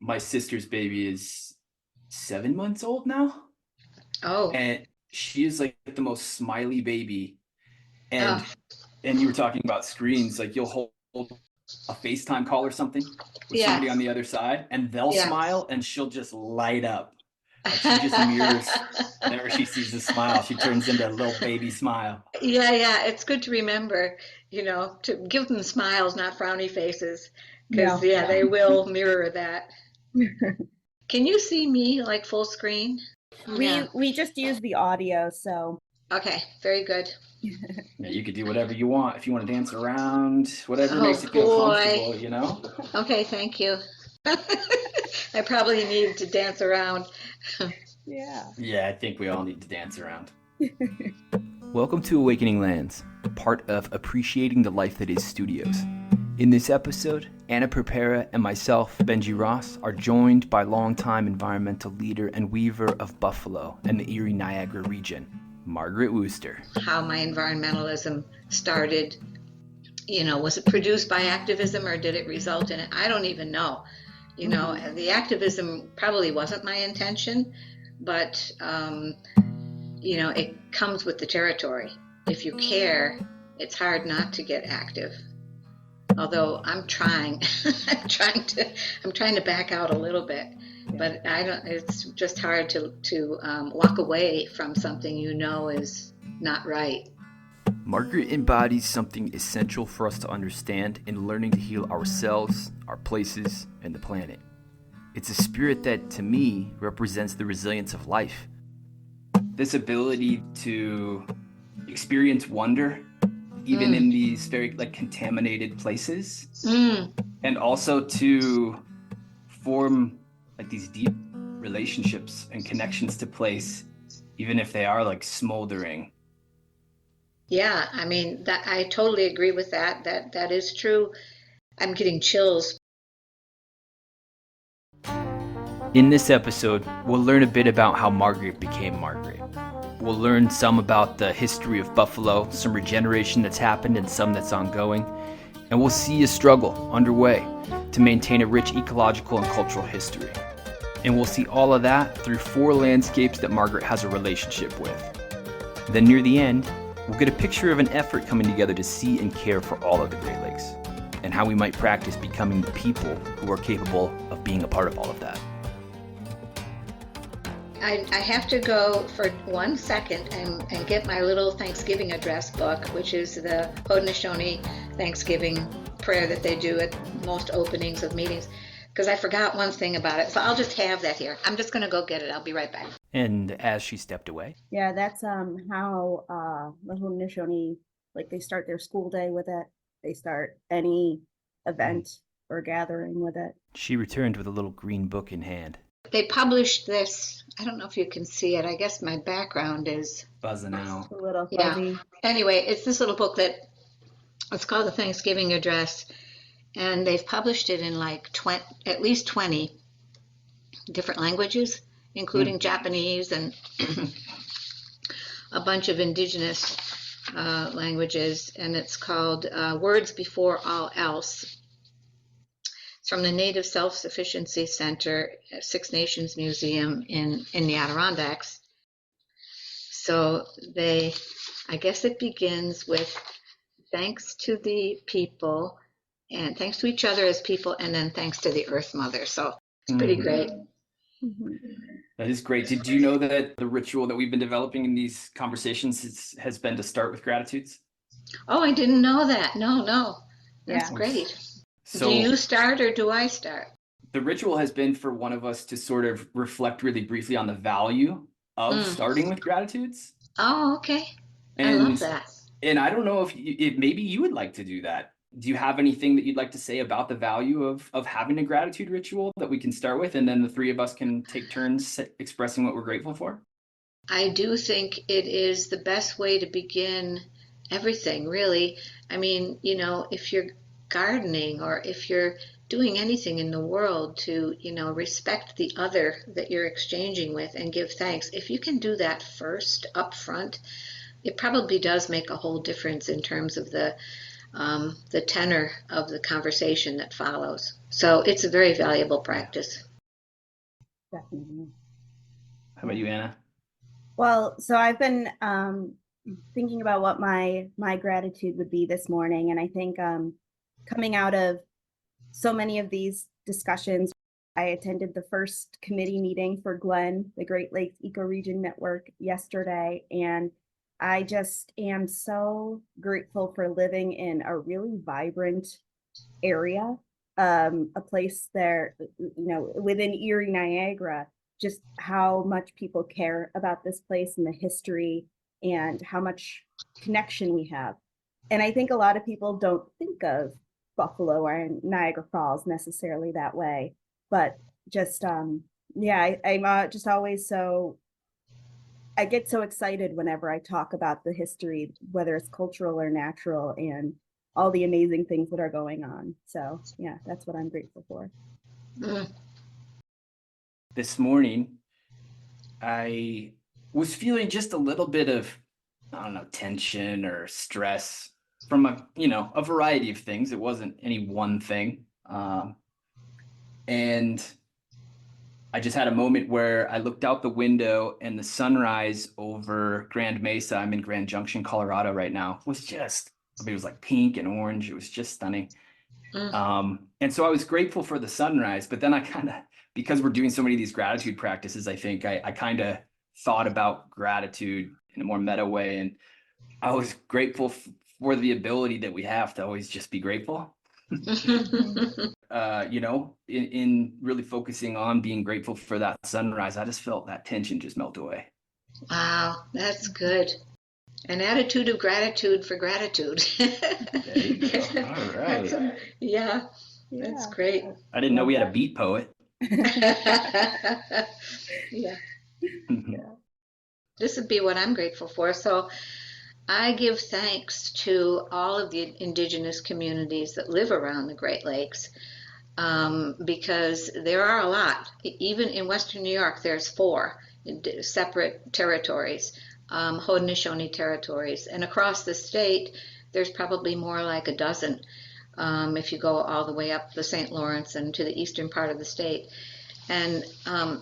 my sister's baby is 7 months old now. Oh, And she is like the most smiley baby. oh, And you were talking about screens, like you'll hold a FaceTime call or something with yeah, somebody on the other side, and they'll yeah. smile and she'll just light up. Like she just mirrors whenever she sees a smile, she turns into a little baby smile. Yeah, yeah. It's good to remember, to give them smiles, not frowny faces, because Yeah. yeah, they will mirror that. Can you see me like full screen? Yeah. We just use the audio, so Okay, very good. Yeah, you could do whatever you want. If you want to dance around, whatever Oh makes you feel boy. comfortable, you know? Okay, thank you. I probably need to dance around. yeah. Yeah, I think we all need to dance around. Welcome to Awakening Lands, part of Appreciating the Life That Is Studios. In this episode, Anna Perpera and myself, Benji Ross, are joined by longtime environmental leader and weaver of Buffalo and the Erie Niagara region, Margaret Wooster. How my environmentalism started. Was it produced by activism or did it result in it? I don't even know. The activism probably wasn't my intention, but, it comes with the territory. If you care, it's hard not to get active. Although I'm trying, I'm trying to back out a little bit, but it's just hard to walk away from something is not right. Margaret embodies something essential for us to understand in learning to heal ourselves, our places, and the planet. It's a spirit that, to me, represents the resilience of life. This ability to experience wonder, even in these very contaminated places, and also to form these deep relationships and connections to place, even if they are smoldering. Yeah, I mean that I totally agree with that. That is true. I'm getting chills. In this episode, we'll learn a bit about how Margaret became Margaret. We'll learn some about the history of Buffalo, some regeneration that's happened and some that's ongoing, and we'll see a struggle underway to maintain a rich ecological and cultural history. And we'll see all of that through 4 landscapes that Margaret has a relationship with. Then near the end, we'll get a picture of an effort coming together to see and care for all of the Great Lakes, and how we might practice becoming the people who are capable of being a part of all of that. I have to go for 1 second and get my little Thanksgiving address book, which is the Haudenosaunee Thanksgiving prayer that they do at most openings of meetings, because I forgot one thing about it. So I'll just have that here. I'm just going to go get it. I'll be right back. And as she stepped away, Yeah, that's how the Haudenosaunee, they start their school day with it. They start any event or gathering with it. she returned with a little green book in hand. They published this. I don't know if you can see it. I guess my background is Buzzing out. A little yeah. fuzzy. Anyway, it's this little book that it's called the Thanksgiving Address, and they've published it in at least 20 different languages, including Japanese and a bunch of indigenous languages, and it's called Words Before All Else. It's from the Native Self-Sufficiency Center at Six Nations Museum in the Adirondacks. So I guess it begins with thanks to the people, and thanks to each other as people, and then thanks to the Earth Mother. So it's pretty great. That is great. Did you know that the ritual that we've been developing in these conversations has been to start with gratitudes? Oh, I didn't know that. No. That's Yeah. great. So Do you start or do I start? the ritual has been for one of us to sort of reflect really briefly on the value of starting with gratitudes. Oh, okay. I love that. And I don't know if maybe you would like to do that. Do you have anything that you'd like to say about the value of having a gratitude ritual that we can start with, and then the 3 of us can take turns expressing what we're grateful for? I do think it is the best way to begin everything, really. I mean, if you're gardening or if you're doing anything in the world to, respect the other that you're exchanging with and give thanks, if you can do that first up front, it probably does make a whole difference in terms of the the tenor of the conversation that follows. So it's a very valuable practice. Definitely. How about you, Anna? Well, so I've been thinking about what my gratitude would be this morning, and I think coming out of so many of these discussions, I attended the first committee meeting for Glenn, the Great Lakes Ecoregion Network, yesterday, and I just am so grateful for living in a really vibrant area, a place there, within Erie Niagara, just how much people care about this place and the history and how much connection we have. And I think a lot of people don't think of Buffalo or Niagara Falls necessarily that way, but just I'm just always I get so excited whenever I talk about the history, whether it's cultural or natural, and all the amazing things that are going on. So yeah, that's what I'm grateful for. Mm. This morning, I was feeling just a little bit of, I don't know, tension or stress from a variety of things. It wasn't any one thing. And I just had a moment where I looked out the window and the sunrise over Grand Mesa, I'm in Grand Junction, Colorado right now, was just, it was like pink and orange. It was just stunning. And so I was grateful for the sunrise, but then I kind of, because we're doing so many of these gratitude practices, I think I kind of thought about gratitude in a more meta way. And I was grateful for the ability that we have to always just be grateful. In really focusing on being grateful for that sunrise, I just felt that tension just melt away. Wow, that's good. An attitude of gratitude for gratitude. There you go. All right. Yeah, that's great. I didn't know we had a beat poet. Yeah. This would be what I'm grateful for. So I give thanks to all of the Indigenous communities that live around the Great Lakes, because there are a lot. Even in Western New York, there's 4 separate territories, Haudenosaunee territories. And across the state, there's probably more like a dozen, if you go all the way up the St. Lawrence and to the eastern part of the state. And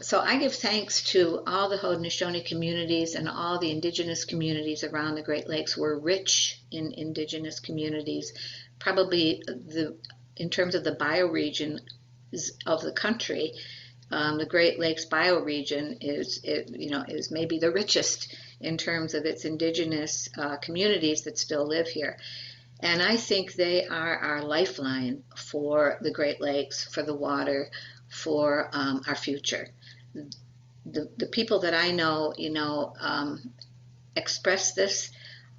so I give thanks to all the Haudenosaunee communities and all the Indigenous communities around the Great Lakes. We're rich in Indigenous communities. Probably in terms of the bioregion of the country, the Great Lakes bioregion is maybe the richest in terms of its Indigenous communities that still live here. And I think they are our lifeline for the Great Lakes, for the water, for our future. The people that I know, express this.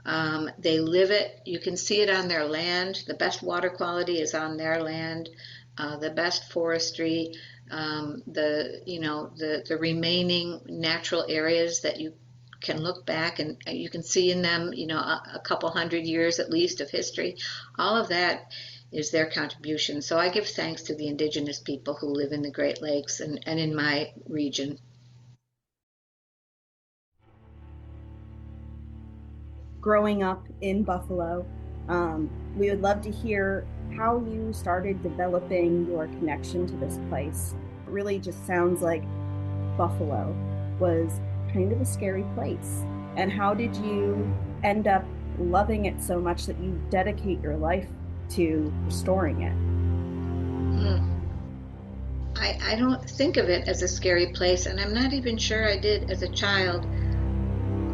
They live it. You can see it on their land. The best water quality is on their land. The best forestry, the remaining natural areas that you can look back and you can see in them, a couple hundred years at least of history. All of that is their contribution. So I give thanks to the Indigenous people who live in the Great Lakes and in my region. Growing up in Buffalo, we would love to hear how you started developing your connection to this place. It really just sounds like Buffalo was kind of a scary place. And how did you end up loving it so much that you dedicate your life to restoring it? I don't think of it as a scary place, and I'm not even sure I did as a child.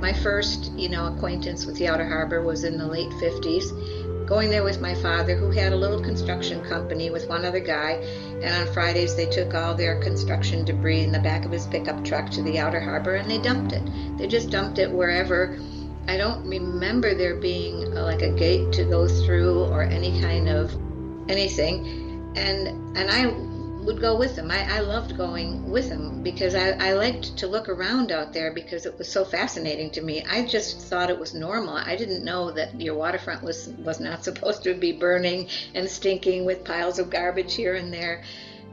My first, acquaintance with the Outer Harbor was in the late 50s, going there with my father, who had a little construction company with one other guy, and on Fridays they took all their construction debris in the back of his pickup truck to the Outer Harbor and they dumped it. They just dumped it wherever. I don't remember there being like a gate to go through or any kind of anything, and I would go with them. I loved going with them because I liked to look around out there because it was so fascinating to me. I just thought it was normal. I didn't know that your waterfront was not supposed to be burning and stinking with piles of garbage here and there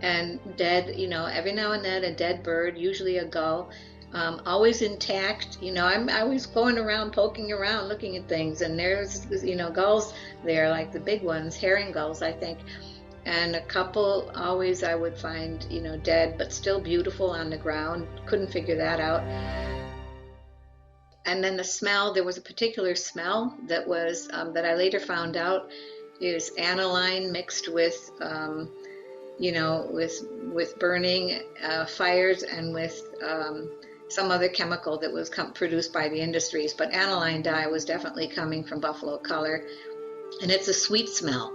and dead, every now and then a dead bird, usually a gull, always intact. I'm always going around, poking around, looking at things, and there's, gulls there, like the big ones, herring gulls, I think. And a couple always I would find, dead, but still beautiful on the ground. Couldn't figure that out. And then the smell, there was a particular smell that was, that I later found out is aniline mixed with, with burning fires and with some other chemical that was produced by the industries. But aniline dye was definitely coming from buffalo color, and it's a sweet smell.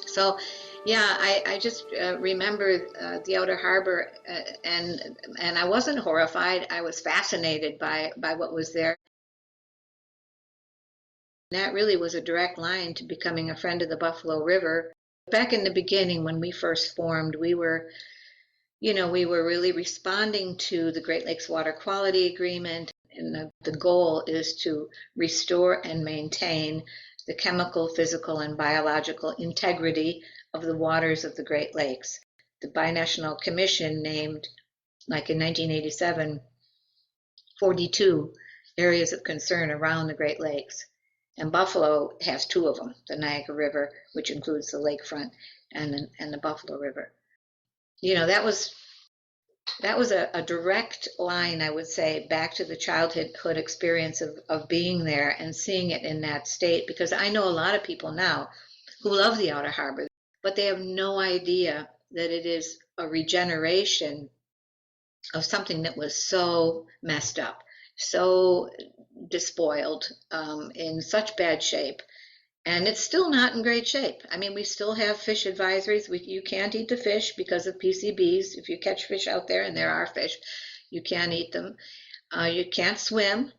So, yeah, I just remember the Outer Harbor, and I wasn't horrified. I was fascinated by what was there. That really was a direct line to becoming a friend of the Buffalo River. Back in the beginning, when we first formed, we were really responding to the Great Lakes Water Quality Agreement, and the goal is to restore and maintain the chemical, physical, and biological integrity of the waters of the Great Lakes. The Binational Commission named, like in 1987, 42 areas of concern around the Great Lakes. And Buffalo has 2 of them, the Niagara River, which includes the lakefront, and the Buffalo River. That was a direct line, I would say, back to the childhood experience of being there and seeing it in that state, because I know a lot of people now who love the Outer Harbor, but they have no idea that it is a regeneration of something that was so messed up, so despoiled, in such bad shape. And it's still not in great shape. I mean, we still have fish advisories. You can't eat the fish because of PCBs. If you catch fish out there, and there are fish, you can't eat them. You can't swim.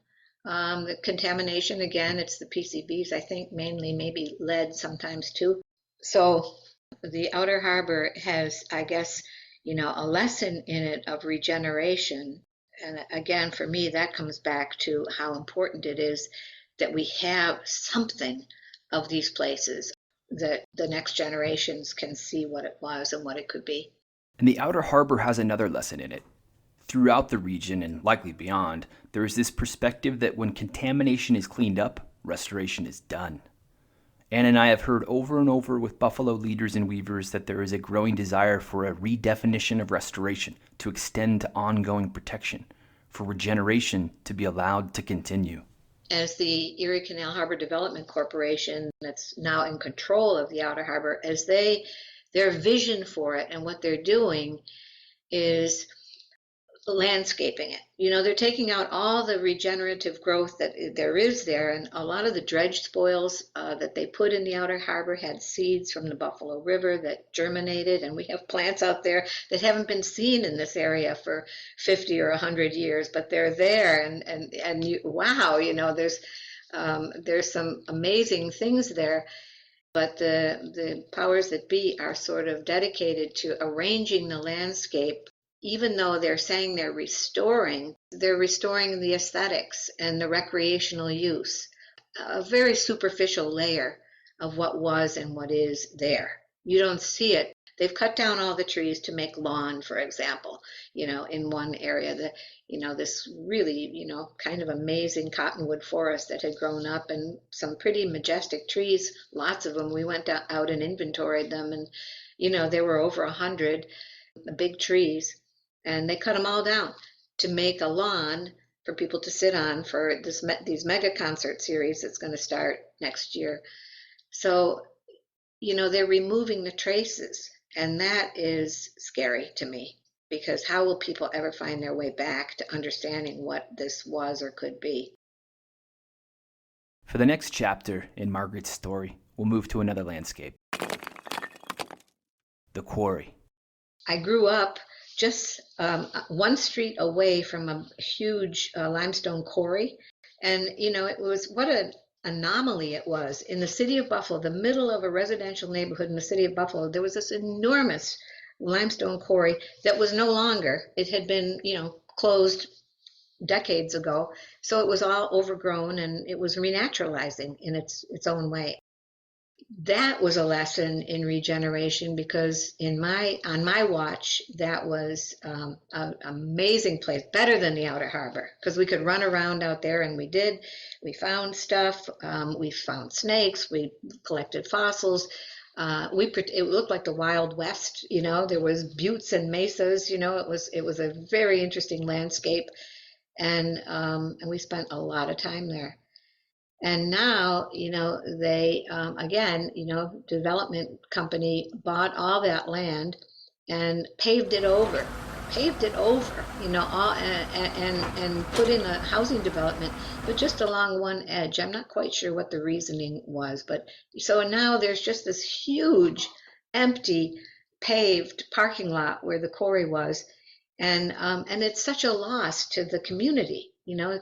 The contamination, again, it's the PCBs, I think, mainly, maybe lead sometimes too. So the Outer Harbor has, I guess, a lesson in it of regeneration. And again, for me, that comes back to how important it is that we have something of these places, that the next generations can see what it was and what it could be. And the Outer Harbor has another lesson in it. Throughout the region, and likely beyond, there is this perspective that when contamination is cleaned up, restoration is done. Ann and I have heard over and over with Buffalo leaders and weavers that there is a growing desire for a redefinition of restoration to extend to ongoing protection, for regeneration to be allowed to continue. As the Erie Canal Harbor Development Corporation, that's now in control of the Outer Harbor, as their vision for it and what they're doing is landscaping it. They're taking out all the regenerative growth that there is there, and a lot of the dredge spoils that they put in the Outer Harbor had seeds from the Buffalo River that germinated, and we have plants out there that haven't been seen in this area for 50 or 100 years, but they're there, and wow, there's some amazing things there. But the powers that be are sort of dedicated to arranging the landscape. Even though they're saying they're restoring the aesthetics and the recreational use, a very superficial layer of what was and what is there. You don't see it. They've cut down all the trees to make lawn, for example, in one area, this really, kind of amazing cottonwood forest that had grown up, and some pretty majestic trees, lots of them. We went out and inventoried them, and, there were over 100 big trees. And they cut them all down to make a lawn for people to sit on for these mega concert series that's going to start next year. So, they're removing the traces, and that is scary to me, because how will people ever find their way back to understanding what this was or could be? For the next chapter in Margaret's story, we'll move to another landscape. The quarry. I grew up just one street away from a huge limestone quarry. And, it was what an anomaly it was. In the city of Buffalo, the middle of a residential neighborhood in the city of Buffalo, there was this enormous limestone quarry that was no longer. It had been, closed decades ago. So it was all overgrown, and it was renaturalizing in its own way. that was a lesson in regeneration, because on my watch, that was an amazing place, better than the outer harbor, because we could run around out there, and we found stuff, we found snakes, we collected fossils. It looked like the Wild West, there was buttes and mesas, it was a very interesting landscape, and we spent a lot of time there. And now, they, again, development company bought all that land and paved it over, all, and put in a housing development, but just along one edge. I'm not quite sure what the reasoning was, but so now there's just this huge, empty, paved parking lot where the quarry was. And it's such a loss to the community.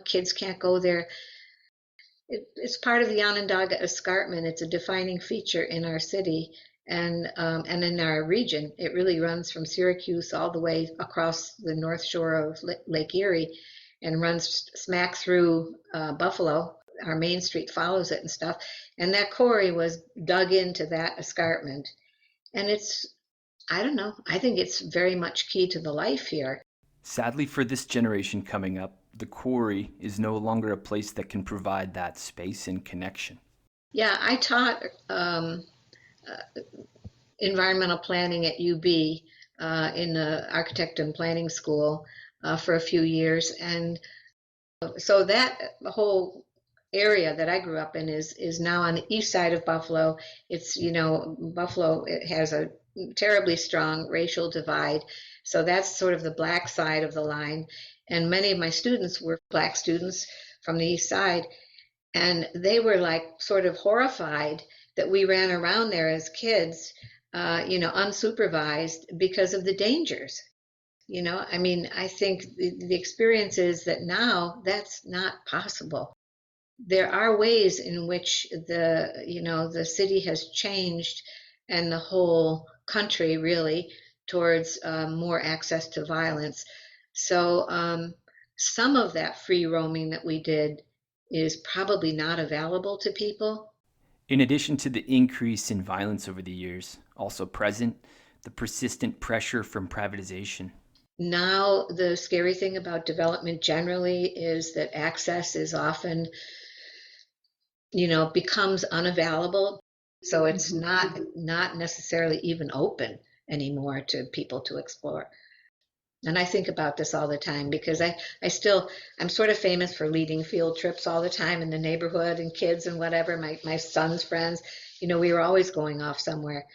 Kids can't go there. It's part of the Onondaga Escarpment. It's a defining feature in our city and in our region. It really runs from Syracuse all the way across the north shore of Lake Erie and runs smack through Buffalo. Our main street follows it and stuff. And that quarry was dug into that escarpment. And I don't know, I think it's very much key to the life here. Sadly for this generation coming up, the quarry is no longer a place that can provide that space and connection. Yeah, I taught environmental planning at UB in the architect and planning school for a few years. And so that whole area that I grew up in is now on the east side of Buffalo. It's, Buffalo, it has a terribly strong racial divide. So that's sort of the black side of the line. And many of my students were Black students from the east side. And they were like sort of horrified that we ran around there as kids, unsupervised because of the dangers. I think the experience is that now that's not possible. There are ways in which the city has changed, and the whole country really, towards more access to violence. So some of that free roaming that we did is probably not available to people. In addition to the increase in violence over the years, also present the persistent pressure from privatization. Now, the scary thing about development generally is that access is often, becomes unavailable. So it's not necessarily even open anymore to people to explore. And I think about this all the time because I'm sort of famous for leading field trips all the time in the neighborhood, and kids and whatever, my son's friends, we were always going off somewhere.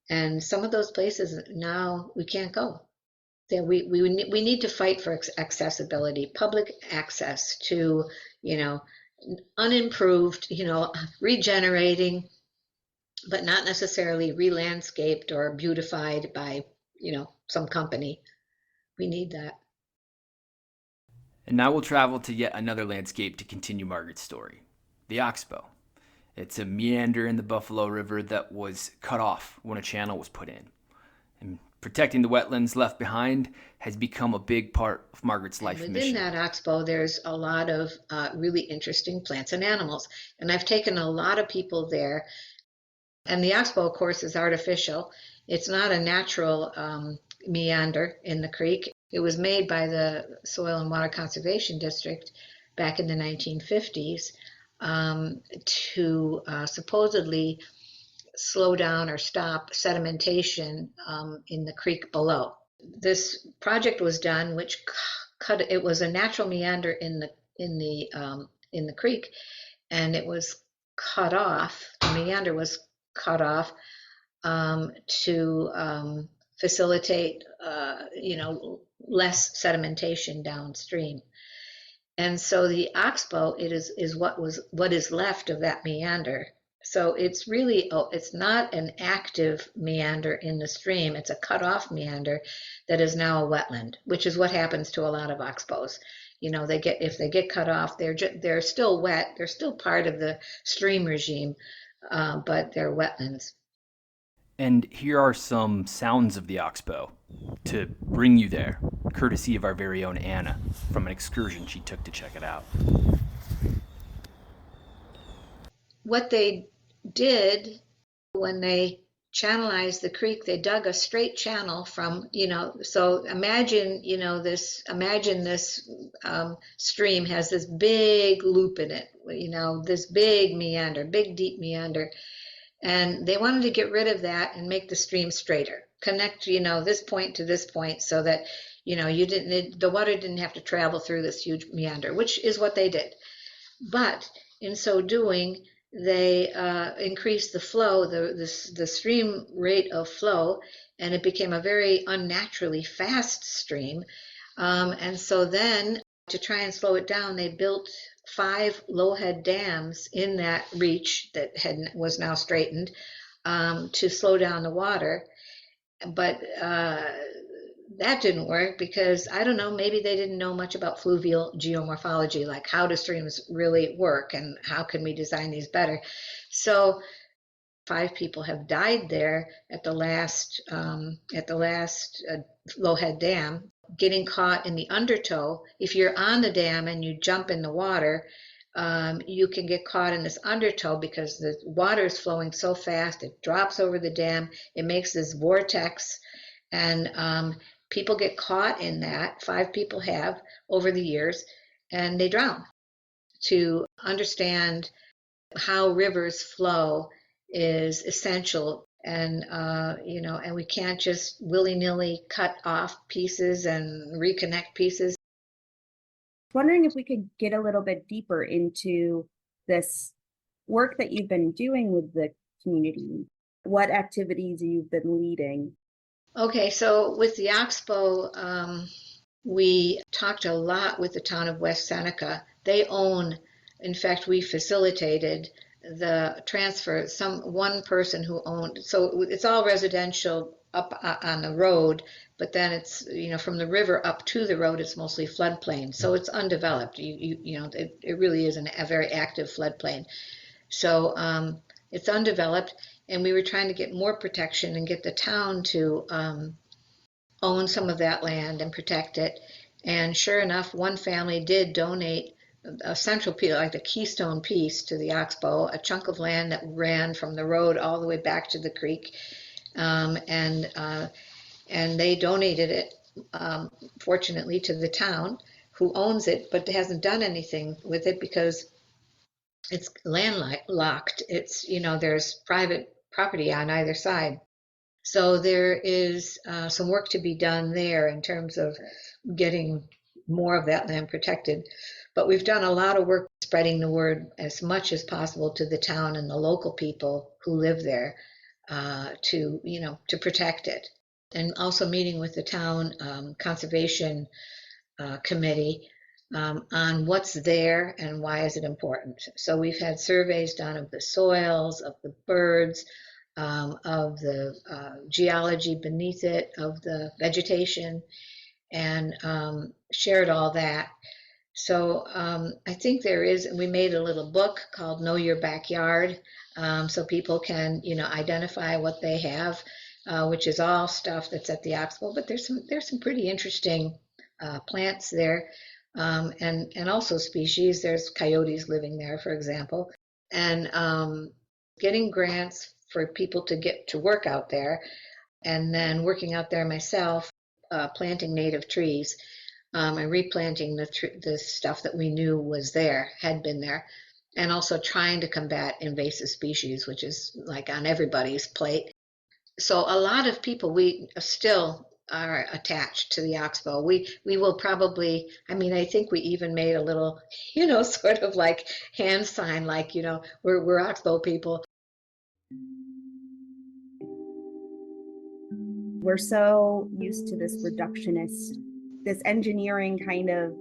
And some of those places now we can't go. We need to fight for accessibility, public access to, unimproved, regenerating, but not necessarily re-landscaped or beautified by, some company. We need that. And now we'll travel to yet another landscape to continue Margaret's story, the oxbow. It's a meander in the Buffalo River that was cut off when a channel was put in. And protecting the wetlands left behind has become a big part of Margaret's life mission. Within that oxbow, there's a lot of really interesting plants and animals. And I've taken a lot of people there. And the oxbow, of course, is artificial. It's not a natural meander in the creek. It was made by the Soil and Water Conservation District back in the 1950s to supposedly slow down or stop sedimentation in the creek below. This project was done, which it was a natural meander in the creek, and it was cut off. The meander was cut off to facilitate, less sedimentation downstream. And so the oxbow, it is what is left of that meander. So it's really, it's not an active meander in the stream. It's a cut-off meander that is now a wetland, which is what happens to a lot of oxbows. If they get cut off, they're still wet. They're still part of the stream regime, but they're wetlands. And here are some sounds of the oxbow to bring you there, courtesy of our very own Anna, from an excursion she took to check it out. What they did when they channelized the creek, they dug a straight channel from, so imagine, imagine this stream has this big loop in it, this big meander, big deep meander. And they wanted to get rid of that and make the stream straighter, connect, this point to this point so that, the water didn't have to travel through this huge meander, which is what they did. But in so doing, they increased the flow, the stream rate of flow, and it became a very unnaturally fast stream. And so then, to try and slow it down, they built 5 low-head dams in that reach that was now straightened to slow down the water. But that didn't work because, I don't know, maybe they didn't know much about fluvial geomorphology, like how do streams really work and how can we design these better. So 5 people have died there at the last low-head dam, getting caught in the undertow. If you're on the dam and you jump in the water, you can get caught in this undertow because the water is flowing so fast, it drops over the dam, it makes this vortex, and people get caught in that. 5 people have over the years, and they drown. To understand how rivers flow is essential, and and we can't just willy-nilly cut off pieces and reconnect pieces. Wondering if we could get a little bit deeper into this work that you've been doing with the community. What activities you've been leading? Okay, so with the oxbow, we talked a lot with the town of West Seneca. They own, in fact, we facilitated the transfer, one person who owned, so it's all residential up on the road, but then it's, from the river up to the road, it's mostly floodplain. So it's undeveloped. It really is a very active floodplain. So it's undeveloped, and we were trying to get more protection and get the town to own some of that land and protect it. And sure enough, one family did donate a central piece, like the keystone piece, to the oxbow, a chunk of land that ran from the road all the way back to the creek, and they donated it, fortunately, to the town, who owns it, but hasn't done anything with it because it's landlocked. It's, there's private property on either side. So there is some work to be done there in terms of getting more of that land protected. But we've done a lot of work spreading the word as much as possible to the town and the local people who live there to protect it. And also meeting with the town conservation committee on what's there and why is it important. So we've had surveys done of the soils, of the birds, of the geology beneath it, of the vegetation, and shared all that. So I think there is, and we made a little book called Know Your Backyard, so people can, identify what they have, which is all stuff that's at the oxbow. But there's some pretty interesting plants there, and also species. There's coyotes living there, for example, and getting grants for people to get to work out there, and then working out there myself, planting native trees. And replanting the stuff that we knew was there, had been there, and also trying to combat invasive species, which is like on everybody's plate. So a lot of people, we still are attached to the oxbow. We will probably, I think we even made a little, sort of like hand sign, like, we're oxbow people. We're so used to this reductionist, this engineering kind of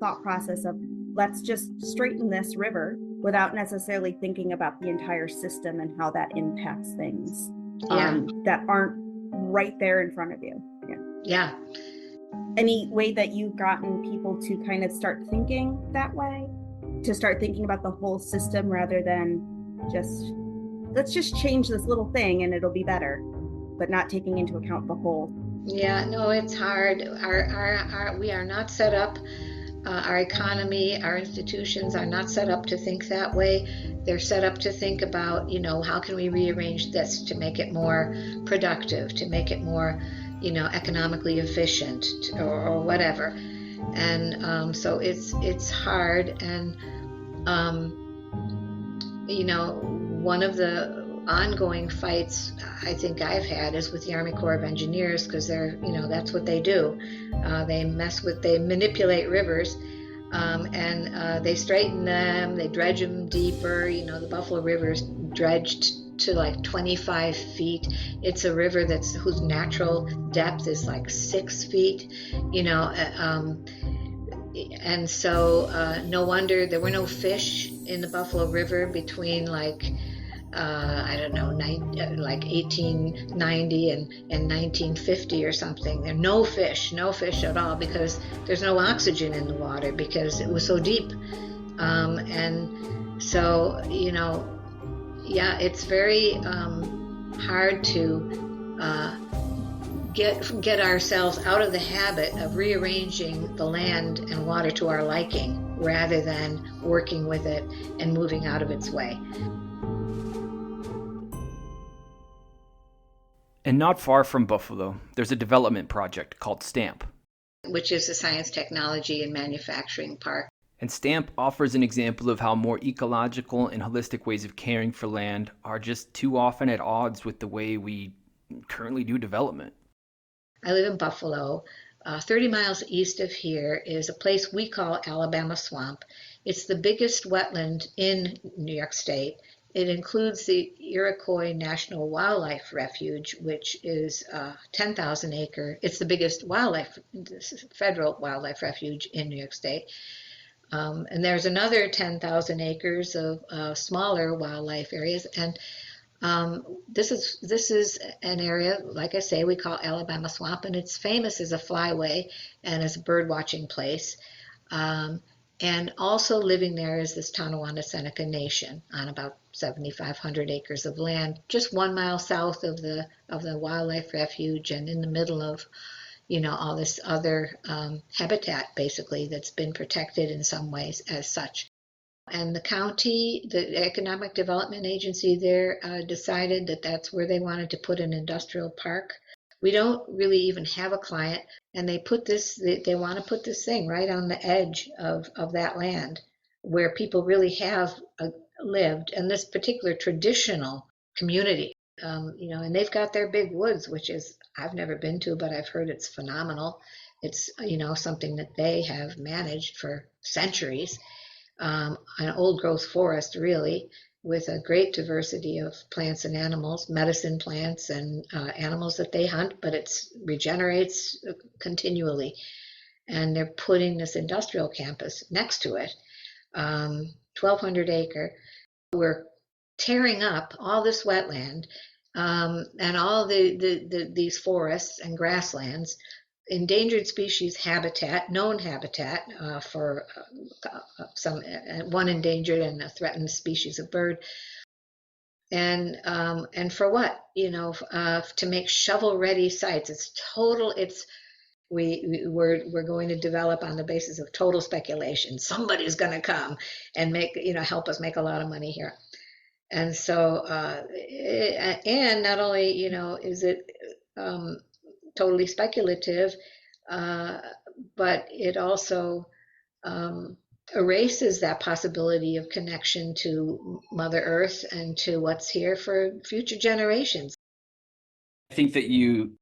thought process of let's just straighten this river without necessarily thinking about the entire system and how that impacts things that aren't right there in front of you. Yeah. Any way that you've gotten people to kind of start thinking that way, to start thinking about the whole system rather than let's just change this little thing and it'll be better, but not taking into account the whole? Yeah, no, it's hard. We are not set up our economy, our institutions are not set up to think that way. They're set up to think about, how can we rearrange this to make it more productive, to make it more, economically efficient, or whatever. And so it's hard. And one of the ongoing fights I think I've had is with the Army Corps of Engineers, because they're, that's what they do. They manipulate rivers, and they straighten them, they dredge them deeper. The Buffalo River's dredged to like 25 feet. It's a river whose natural depth is like 6 feet, and so no wonder there were no fish in the Buffalo River between I don't know, like 1890 and 1950 or something. There are no fish at all, because there's no oxygen in the water because it was so deep. And so, yeah, it's very hard to get ourselves out of the habit of rearranging the land and water to our liking, rather than working with it and moving out of its way. And not far from Buffalo, there's a development project called STAMP. Which is the Science, Technology, and Manufacturing Park. And STAMP offers an example of how more ecological and holistic ways of caring for land are just too often at odds with the way we currently do development. I live in Buffalo. 30 miles east of here is a place we call Alabama Swamp. It's the biggest wetland in New York State. It includes the Iroquois National Wildlife Refuge, which is 10,000 acre. It's the biggest federal wildlife refuge in New York State. And there's another 10,000 acres of smaller wildlife areas. And this is an area, like I say, we call Alabama Swamp, and it's famous as a flyway and as a bird watching place. And also living there is this Tonawanda Seneca Nation on about 7,500 acres of land, just 1 mile south of the wildlife refuge, and in the middle of, all this other habitat, basically, that's been protected in some ways as such. And the county, the Economic Development Agency there, decided that that's where they wanted to put an industrial park. We don't really even have a client, and they want to put this thing right on the edge of that land where people really have lived, and this particular traditional community, and they've got their big woods, which is, I've never been to, but I've heard it's phenomenal. It's, something that they have managed for centuries, an old growth forest, really, with a great diversity of plants and animals, medicine plants and animals that they hunt, but it regenerates continually. And they're putting this industrial campus next to it, 1,200 acre. We're tearing up all this wetland and all these forests and grasslands, endangered species habitat, known habitat for some one endangered and a threatened species of bird, and for what? To make shovel-ready sites. We're going to develop on the basis of total speculation. Somebody's going to come and help us make a lot of money here. And so, and not only, is it totally speculative, but it also erases that possibility of connection to Mother Earth and to what's here for future generations. I think that you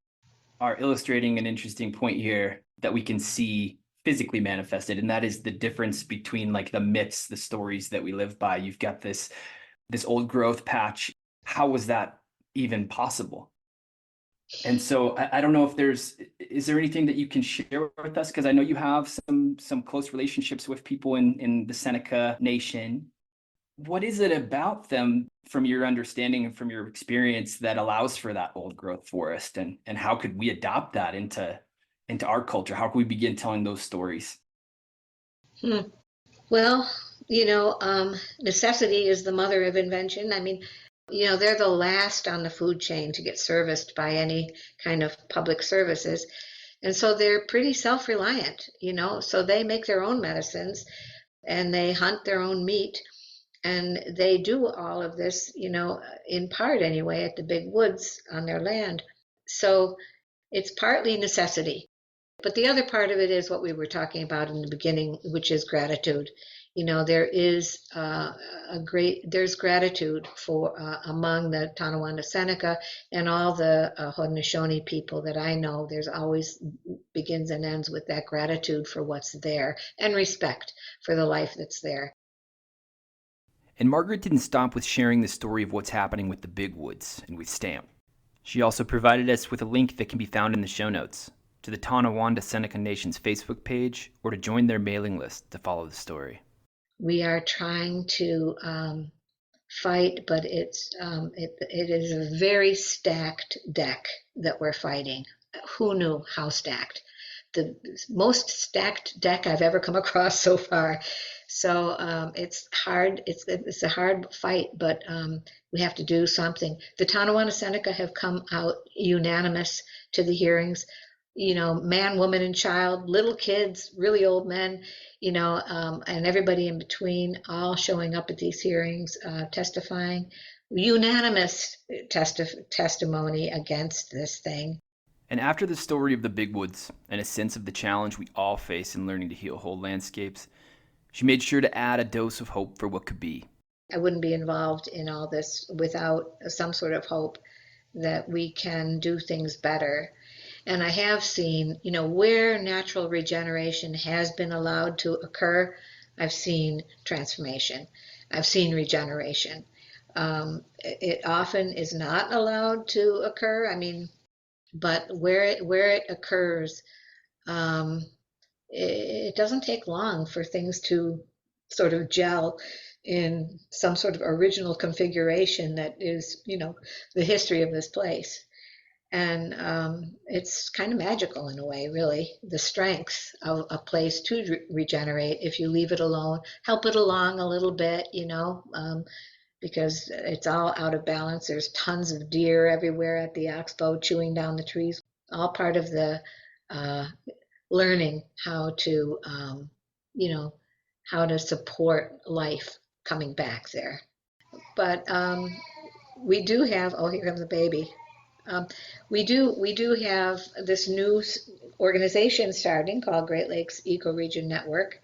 are illustrating an interesting point here that we can see physically manifested, and that is the difference between like the myths, the stories that we live by. You've got this old growth patch. How was that even possible? And so I don't know if is there anything that you can share with us? Because I know you have some close relationships with people in the Seneca Nation. What is it about them, from your understanding and from your experience, that allows for that old growth forest? And how could we adopt that into our culture? How can we begin telling those stories? Well, necessity is the mother of invention. I mean, they're the last on the food chain to get serviced by any kind of public services. And so they're pretty self-reliant, so they make their own medicines and they hunt their own meat. And they do all of this, in part anyway, at the big woods on their land. So it's partly necessity. But the other part of it is what we were talking about in the beginning, which is gratitude. There is there's gratitude for among the Tonawanda Seneca and all the Haudenosaunee people that I know. There's always begins and ends with that gratitude for what's there and respect for the life that's there. And Margaret didn't stop with sharing the story of what's happening with the big woods and with STAMP. She also provided us with a link that can be found in the show notes to the Tonawanda Seneca Nation's Facebook page or to join their mailing list to follow the story. We are trying to fight, but it is a very stacked deck that we're fighting. Who knew how stacked? The most stacked deck I've ever come across so far. So it's hard. It's a hard fight, but we have to do something. The Tonawanda Seneca have come out unanimous to the hearings. Man, woman, and child, little kids, really old men, and everybody in between, all showing up at these hearings, testifying. Unanimous testimony against this thing. And after the story of the big woods and a sense of the challenge we all face in learning to heal whole landscapes, she made sure to add a dose of hope for what could be. I wouldn't be involved in all this without some sort of hope that we can do things better. And I have seen, where natural regeneration has been allowed to occur, I've seen transformation. I've seen regeneration. It often is not allowed to occur. But where it occurs, it doesn't take long for things to sort of gel in some sort of original configuration that is, the history of this place. And it's kind of magical in a way, really, the strength of a place to regenerate if you leave it alone, help it along a little bit, because it's all out of balance. There's tons of deer everywhere at the oxbow chewing down the trees, all part of the learning how to, how to support life coming back there. But we do have, oh, here comes the baby. We do have this new organization starting called Great Lakes Ecoregion Network,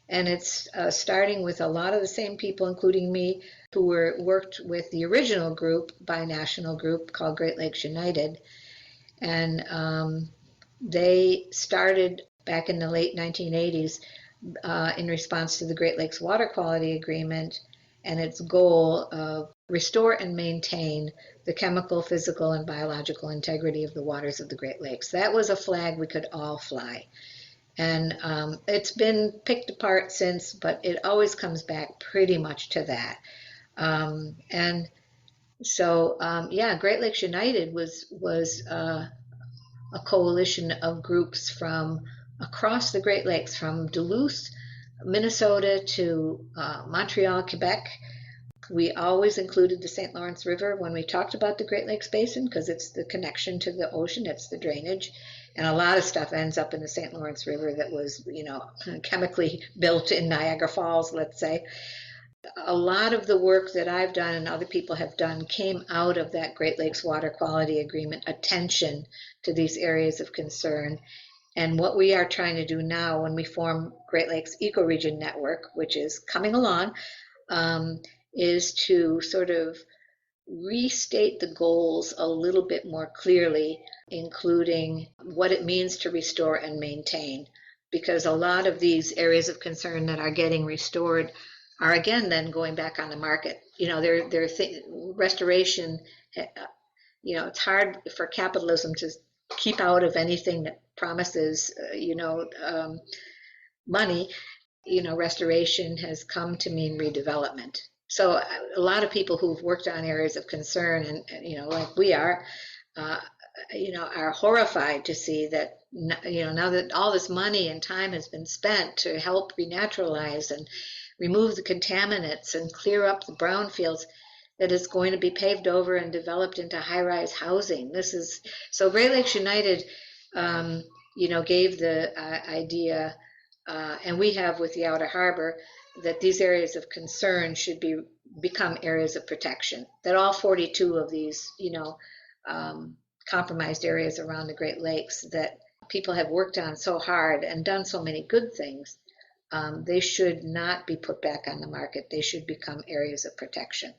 and it's starting with a lot of the same people, including me, who worked with the original group, binational group called Great Lakes United, and they started back in the late 1980s in response to the Great Lakes Water Quality Agreement and its goal of restore and maintain the chemical, physical, and biological integrity of the waters of the Great Lakes. That was a flag we could all fly. And it's been picked apart since, but it always comes back pretty much to that. And so, Great Lakes United was a coalition of groups from across the Great Lakes, from Duluth, Minnesota to Montreal, Quebec. We always included the St. Lawrence River when we talked about the Great Lakes Basin because it's the connection to the ocean, it's the drainage. And a lot of stuff ends up in the St. Lawrence River that was, chemically built in Niagara Falls, let's say. A lot of the work that I've done and other people have done came out of that Great Lakes Water Quality Agreement, attention to these areas of concern. And what we are trying to do now when we form Great Lakes Ecoregion Network, which is coming along, is to sort of restate the goals a little bit more clearly, including what it means to restore and maintain. Because a lot of these areas of concern that are getting restored are again then going back on the market. Restoration, it's hard for capitalism to keep out of anything that promises, money. Restoration has come to mean redevelopment. So a lot of people who've worked on areas of concern and like we are horrified to see that, now that all this money and time has been spent to help renaturalize and remove the contaminants and clear up the brownfields, that is going to be paved over and developed into high-rise housing. So Great Lakes United gave the idea, and we have with the Outer Harbor, that these areas of concern should become areas of protection. That all 42 of these, compromised areas around the Great Lakes that people have worked on so hard and done so many good things, they should not be put back on the market. They should become areas of protection.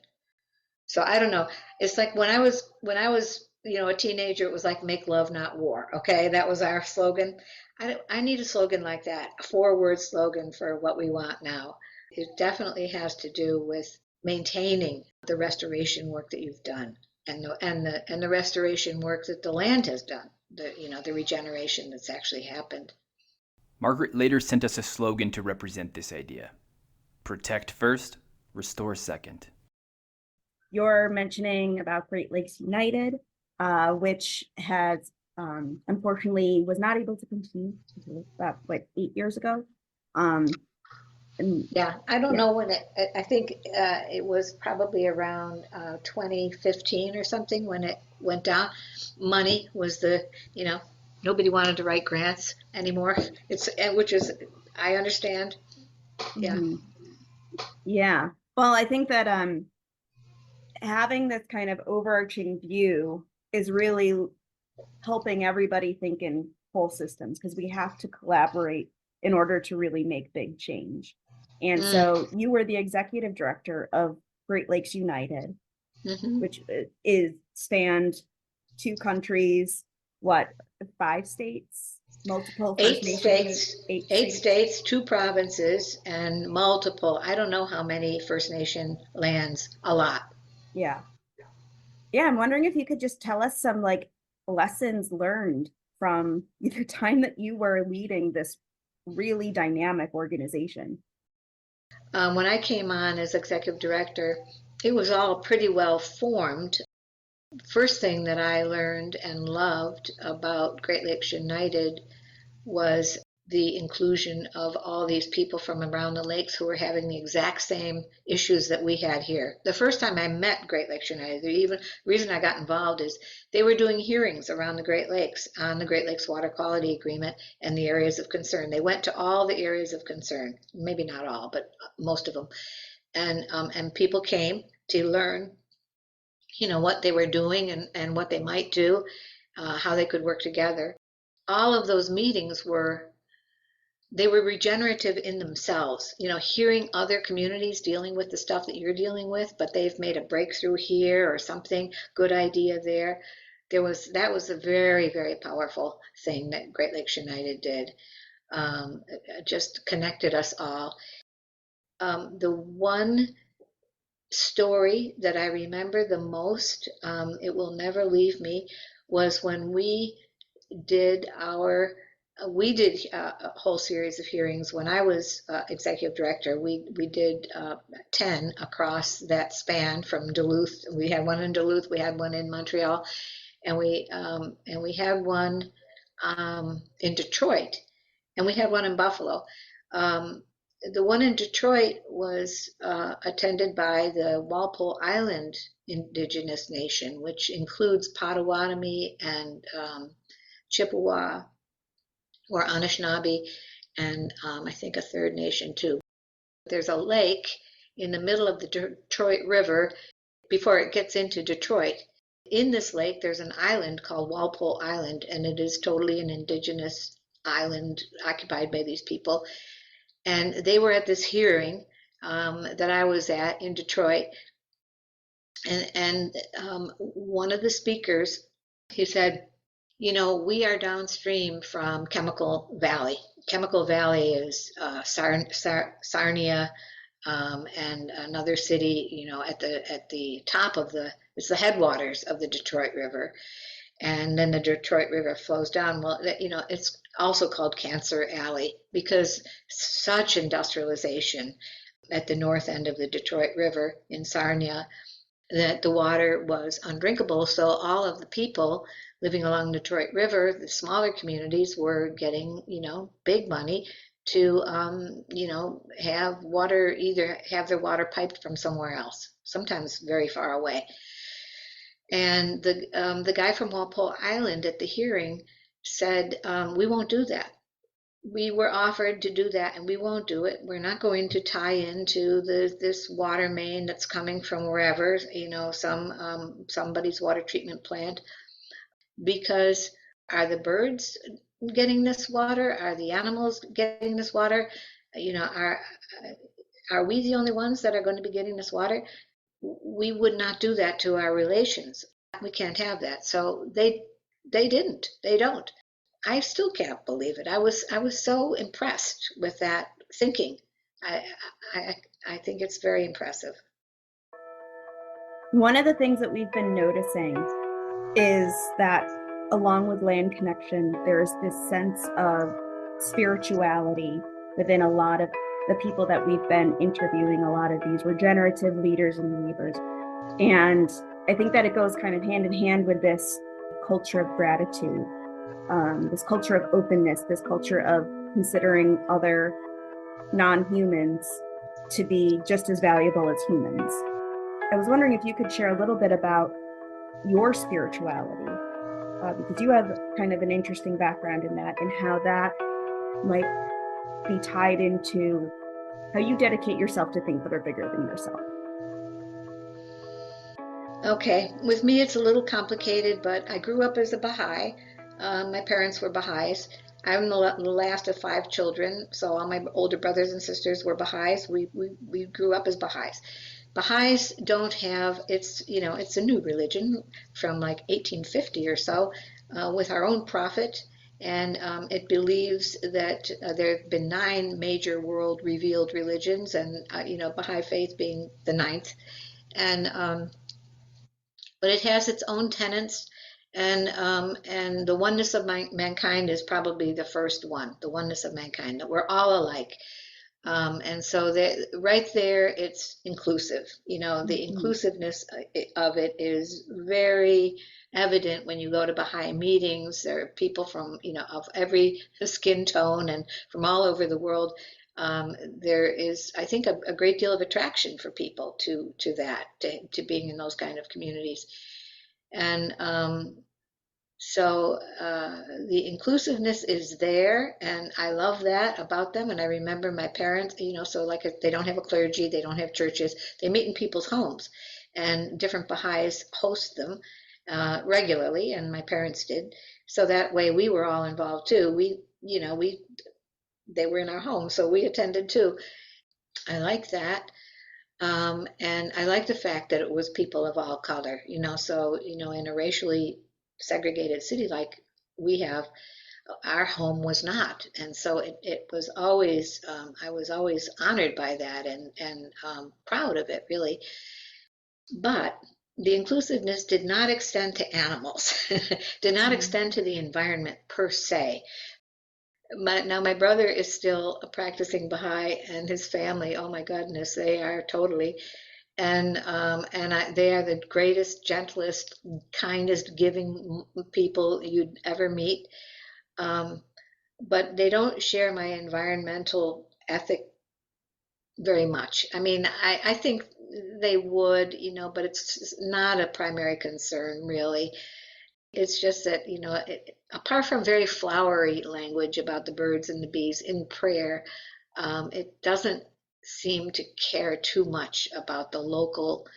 So I don't know. It's like when I was a teenager, it was like make love, not war. Okay, that was our slogan. I need a slogan like that, a 4-word slogan for what we want now. It definitely has to do with maintaining the restoration work that you've done, and the restoration work that the land has done. The regeneration that's actually happened. Margaret later sent us a slogan to represent this idea: protect first, restore second. You're mentioning about Great Lakes United, which has unfortunately was not able to continue until about 8 years ago. Yeah, I don't know when I think it was probably around 2015 or something when it went down. Money was nobody wanted to write grants anymore. Which is, I understand. Yeah. Yeah. Well, I think that having this kind of overarching view is really helping everybody think in whole systems, because we have to collaborate in order to really make big change. And so you were the executive director of Great Lakes United, which is spanned 2 countries, 5 states, multiple First Nations, 8 states, 2 provinces, and multiple, I don't know how many First Nation lands, a lot. Yeah. Yeah, I'm wondering if you could just tell us some lessons learned from the time that you were leading this really dynamic organization. When I came on as executive director, it was all pretty well formed. First thing that I learned and loved about Great Lakes United was the inclusion of all these people from around the lakes who were having the exact same issues that we had here. The first time I met Great Lakes United, the reason I got involved is they were doing hearings around the Great Lakes on the Great Lakes Water Quality Agreement and the areas of concern. They went to all the areas of concern, maybe not all, but most of them. And people came to learn, what they were doing and what they might do, how they could work together. All of those meetings were regenerative in themselves, hearing other communities dealing with the stuff that you're dealing with, but they've made a breakthrough here or something, good idea there. That was a very, very powerful thing that Great Lakes United did. It just connected us all. The one story that I remember the most, it will never leave me, was when we did a whole series of hearings. When I was executive director, we did 10 across that span from Duluth. We had one in Duluth, we had one in Montreal, and we had one in Detroit, and we had one in Buffalo. The one in Detroit was attended by the Walpole Island Indigenous Nation, which includes Potawatomi and Chippewa or Anishinaabe, and I think a third nation too. There's a lake in the middle of the Detroit River before it gets into Detroit. In this lake, there's an island called Walpole Island, and it is totally an indigenous island occupied by these people. And they were at this hearing that I was at in Detroit, and one of the speakers, he said, we are downstream from Chemical Valley. Chemical Valley is Sarnia and another city, at the top of it's the headwaters of the Detroit River. And then the Detroit River flows down. Well, it's also called Cancer Alley because such industrialization at the north end of the Detroit River in Sarnia that the water was undrinkable. So all of the people living along the Detroit River, the smaller communities, were getting, big money to, have water, either have their water piped from somewhere else, sometimes very far away. And the guy from Walpole Island at the hearing said, we won't do that. We were offered to do that and we won't do it. We're not going to tie into this water main that's coming from wherever, somebody's water treatment plant, because are the birds getting this water? Are the animals getting this water? Are we the only ones that are going to be getting this water? We would not do that to our relations. We can't have that. So they didn't. They don't. I still can't believe it. I was so impressed with that thinking. I I think it's very impressive. One of the things that we've been noticing is that along with land connection, there's this sense of spirituality within a lot of the people that we've been interviewing, a lot of these regenerative leaders and weavers. And I think that it goes kind of hand in hand with this culture of gratitude, this culture of openness, this culture of considering other non-humans to be just as valuable as humans. I was wondering if you could share a little bit about your spirituality, because you have kind of an interesting background in that and how that might be tied into how you dedicate yourself to things that are bigger than yourself. Okay, with me it's a little complicated, but I grew up as a Baha'i. My parents were Baha'is. I'm the last of 5 children, so all my older brothers and sisters were Baha'is. We grew up as Baha'is. Baha'is don't have, it's a new religion from like 1850 or so, with our own prophet, and it believes that there have been 9 major world revealed religions, and Baha'i faith being the 9th, and but it has its own tenets, and the oneness of mankind is probably the first one, the oneness of mankind, that we're all alike. And so right there, it's inclusive. The inclusiveness of it is very evident when you go to Baha'i meetings. There are people from, of every skin tone and from all over the world. There is, I think, a great deal of attraction for people to that, to being in those kind of communities. And so the inclusiveness is there, and I love that about them. And I remember my parents, so like they don't have a clergy, they don't have churches, they meet in people's homes, and different Baha'is host them regularly, and my parents did. So that way we were all involved too. They were in our home, so we attended too. I like that. And I like the fact that it was people of all color, so, in a racially segregated city like we have, our home was not. And so it was always, I was always honored by that and proud of it, really. But the inclusiveness did not extend to animals, did not extend to the environment per se. Now my brother is still a practicing Baha'i, and his family, oh my goodness, they are totally, and they are the greatest, gentlest, kindest, giving people you'd ever meet. But they don't share my environmental ethic very much. I mean, I think they would, but it's not a primary concern, really. It's just that, apart from very flowery language about the birds and the bees in prayer, it doesn't seem to care too much about the local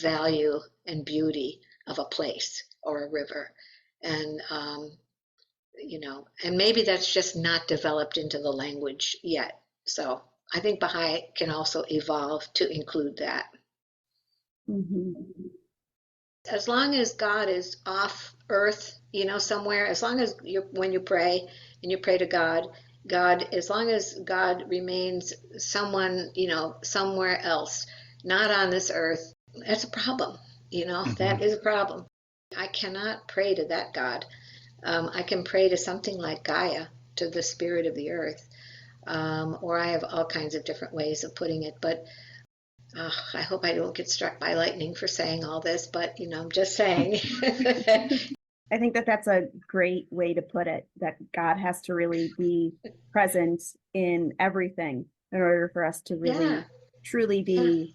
value and beauty of a place or a river. And, and maybe that's just not developed into the language yet. So I think Baha'i can also evolve to include that. Mm-hmm. As long as God is off earth, somewhere, as long as when you pray and you pray to God, as long as God remains someone, somewhere else, not on this earth, that's a problem. That is a problem. I cannot pray to that God. I can pray to something like Gaia, to the spirit of the earth, or I have all kinds of different ways of putting it, but I hope I don't get struck by lightning for saying all this, but I'm just saying. I think that that's a great way to put it, that God has to really be present in everything in order for us to really, truly be.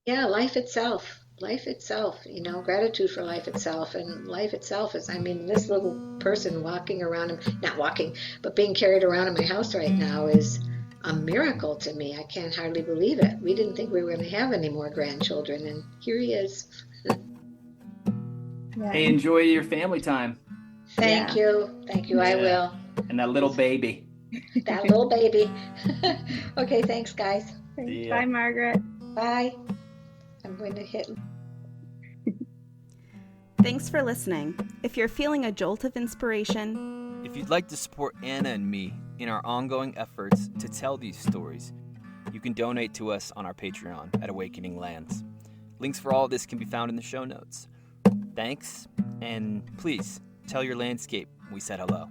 Yeah, life itself. life itself, gratitude for life itself. And life itself is, this little person walking around, not walking, but being carried around in my house right now is a miracle to me. I can't hardly believe it. We didn't think we were going to have any more grandchildren, and here he is. Yeah. Hey, enjoy your family time. Thank you. I will. And that little baby. That little baby. Okay, thanks, guys. Yeah. Bye, Margaret. Bye. I'm going to hit. Thanks for listening. If you're feeling a jolt of inspiration, If you'd like to support Anna and me in our ongoing efforts to tell these stories, you can donate to us on our Patreon at Awakening Lands. Links for all of this can be found in the show notes. Thanks, and please tell your landscape we said hello.